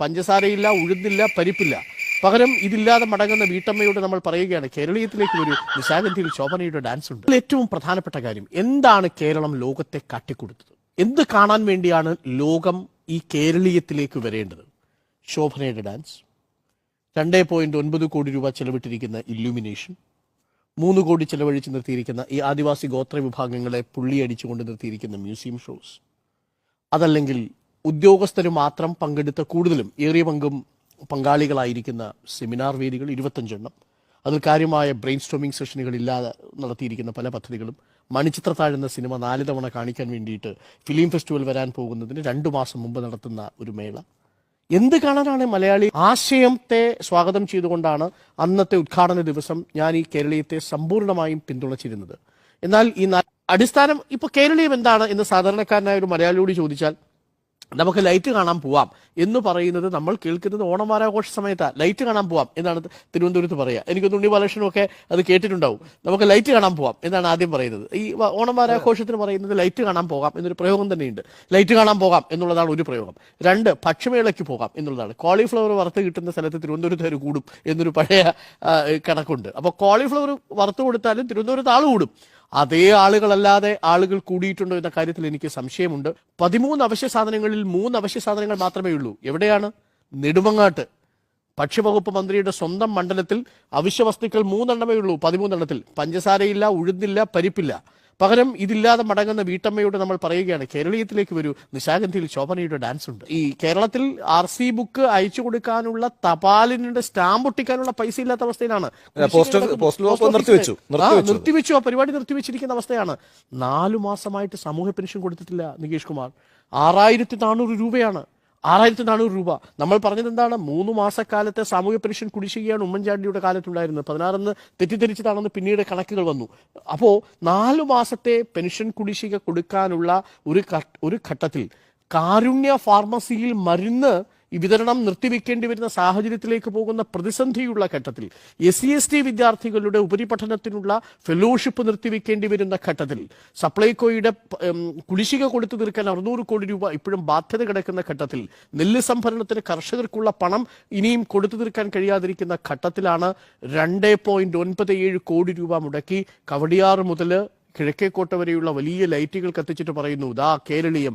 പഞ്ചസാരയില്ല, ഉഴുന്നില്ല, പരിപ്പില്ല. പകരം ഇതില്ലാതെ മടങ്ങുന്ന വീട്ടമ്മയോട് നമ്മൾ പറയുകയാണ് കേരളീയത്തിലേക്ക് ഒരു നിശാഗന്ധിയിൽ ശോഭനയുടെ ഡാൻസ് ഉണ്ട്. ഏറ്റവും പ്രധാനപ്പെട്ട കാര്യം, എന്താണ് കേരളം ലോകത്തെ കാട്ടിക്കൊടുത്തത്? എന്ത് കാണാൻ വേണ്ടിയാണ് ലോകം ഈ കേരളീയത്തിലേക്ക് വരേണ്ടത്? ശോഭനയുടെ ഡാൻസ്, 2.9 കോടി രൂപ ചെലവിട്ടിരിക്കുന്ന ഇല്ലുമിനേഷൻ, 3 കോടി ചെലവഴിച്ച് നിർത്തിയിരിക്കുന്ന ഈ ആദിവാസി ഗോത്ര വിഭാഗങ്ങളെ പുള്ളിയടിച്ചുകൊണ്ട് നിർത്തിയിരിക്കുന്ന മ്യൂസിയം ഷോസ്, അതല്ലെങ്കിൽ ഉദ്യോഗസ്ഥർ മാത്രം പങ്കെടുത്ത കൂടുതലും ഏറിയ പങ്കും പങ്കാളികളായിരിക്കുന്ന സെമിനാർ വേദികൾ 25 എണ്ണം, അതിൽ കാര്യമായ ബ്രെയിൻ സ്റ്റോമിംഗ് സെഷനുകൾ ഇല്ലാതെ നടത്തിയിരിക്കുന്ന പല പദ്ധതികളും, മണിച്ചിത്രത്താഴ് എന്ന സിനിമ 4 തവണ കാണിക്കാൻ വേണ്ടിയിട്ട് ഫിലിം ഫെസ്റ്റിവൽ വരാൻ പോകുന്നതിന് 2 മാസം മുമ്പ് നടത്തുന്ന ഒരു മേള. എന്ത് കാണാനാണ് മലയാളി? ആശയത്തെ സ്വാഗതം ചെയ്തുകൊണ്ടാണ് അന്നത്തെ ഉദ്ഘാടന ദിവസം ഞാൻ ഈ കേരളീയത്തെ സമ്പൂർണ്ണമായും പിന്തുണച്ചിരുന്നത്. എന്നാൽ ഈ അടിസ്ഥാനം ഇപ്പൊ കേരളീയം എന്താണ് എന്ന് സാധാരണക്കാരനായ ഒരു മലയാളിയോട് ചോദിച്ചാൽ നമുക്ക് ലൈറ്റ് കാണാൻ പോവാം എന്ന് പറയുന്നത് നമ്മൾ കേൾക്കുന്നത് ഓണമാരാഘോഷ സമയത്താണ്. ലൈറ്റ് കാണാൻ പോവാം എന്നാണ് തിരുവനന്തപുരത്ത് പറയുക. എനിക്കൊന്ന് ഉണ്ണി ബാലകൃഷ്ണനും ഒക്കെ അത് കേട്ടിട്ടുണ്ടാവും. നമുക്ക് ലൈറ്റ് കാണാൻ പോവാം എന്നാണ് ആദ്യം പറയുന്നത്. ഈ ഓണമാരാഘോഷത്തിന് പറയുന്നത് ലൈറ്റ് കാണാൻ പോകാം എന്നൊരു പ്രയോഗം തന്നെയുണ്ട്. ലൈറ്റ് കാണാൻ പോകാം എന്നുള്ളതാണ് ഒരു പ്രയോഗം. 2, ഭക്ഷ്യമേളയ്ക്ക് പോകാം എന്നുള്ളതാണ്. കോളിഫ്ലവർ വറുത്ത് കിട്ടുന്ന സ്ഥലത്ത് തിരുവനന്തപുരത്തുകാർ കൂടും എന്നൊരു പഴയ കണക്കുണ്ട്. അപ്പോൾ കോളിഫ്ലവർ വറുത്ത് കൊടുത്താലും തിരുവനന്തപുരത്ത് ആൾ കൂടും. അതേ ആളുകളല്ലാതെ ആളുകൾ കൂടിയിട്ടുണ്ടോ എന്ന കാര്യത്തിൽ എനിക്ക് സംശയമുണ്ട്. 13 അവശ്യ സാധനങ്ങളിൽ 3 അവശ്യ സാധനങ്ങൾ മാത്രമേ ഉള്ളൂ. എവിടെയാണ്? നെടുമങ്ങാട്ട് ഭക്ഷ്യവകുപ്പ് മന്ത്രിയുടെ സ്വന്തം മണ്ഡലത്തിൽ അവശ്യ വസ്തുക്കൾ 3 എണ്ണമേ ഉള്ളൂ. 13 എണ്ണത്തിൽ പഞ്ചസാരയില്ല, ഉഴുന്നില്ല, പരിപ്പില്ല. പകരം ഇതില്ലാതെ മടങ്ങുന്ന വീട്ടമ്മയോട് നമ്മൾ പറയുകയാണ് കേരളീയത്തിലേക്ക് വരൂ, നിശാഗന്ധിയിൽ ശോഭനയുടെ ഡാൻസ് ഉണ്ട്. ഈ കേരളത്തിൽ RC ബുക്ക് അയച്ചു കൊടുക്കാനുള്ള തപാലിന്റെ സ്റ്റാമ്പ് ഒട്ടിക്കാനുള്ള പൈസ ഇല്ലാത്ത അവസ്ഥയിലാണ്. നിർത്തിവെച്ചു, ആ പരിപാടി നിർത്തിവെച്ചിരിക്കുന്ന അവസ്ഥയാണ്. 4 മാസമായിട്ട് സാമൂഹ്യ പെൻഷൻ കൊടുത്തിട്ടില്ല നികേഷ് കുമാർ. 6400 രൂപയാണ്. 6400 രൂപ. നമ്മൾ പറഞ്ഞത് എന്താണ്? 3 മാസക്കാലത്തെ സാമൂഹ്യ പെൻഷൻ കുടിശ്ശികയാണ് ഉമ്മൻചാണ്ടിയുടെ കാലത്തുണ്ടായിരുന്നത്. 16 തെറ്റിദ്ധരിച്ചതാണെന്ന് പിന്നീട് കണക്കുകൾ വന്നു. അപ്പോൾ 4 മാസത്തെ പെൻഷൻ കുടിശ്ശിക കൊടുക്കാനുള്ള ഒരു ഘട്ടത്തിൽ കാരുണ്യ ഫാർമസിയിൽ മരുന്ന് വിതരണം നിർത്തിവെക്കേണ്ടി വരുന്ന സാഹചര്യത്തിലേക്ക് പോകുന്ന പ്രതിസന്ധിയുള്ള ഘട്ടത്തിൽ, SC/ST വിദ്യാർത്ഥികളുടെ ഉപരിപഠനത്തിനുള്ള ഫെലോഷിപ്പ് നിർത്തിവെക്കേണ്ടി വരുന്ന ഘട്ടത്തിൽ, സപ്ലൈകോയുടെ കുടിശ്ശിക കൊടുത്തു തീർക്കാൻ 600 കോടി രൂപ ഇപ്പോഴും ബാധ്യത കിടക്കുന്ന ഘട്ടത്തിൽ, നെല്ല് സംഭരണത്തിന് കർഷകർക്കുള്ള പണം ഇനിയും കൊടുത്തു തീർക്കാൻ കഴിയാതിരിക്കുന്ന ഘട്ടത്തിലാണ് 2.97 കോടി രൂപ മുടക്കി കവടിയാർ മുതൽ കിഴക്കേക്കോട്ട വരെയുള്ള വലിയ ലൈറ്റുകൾ കത്തിച്ചിട്ട് പറയുന്നു, ദാ കേരളീയം.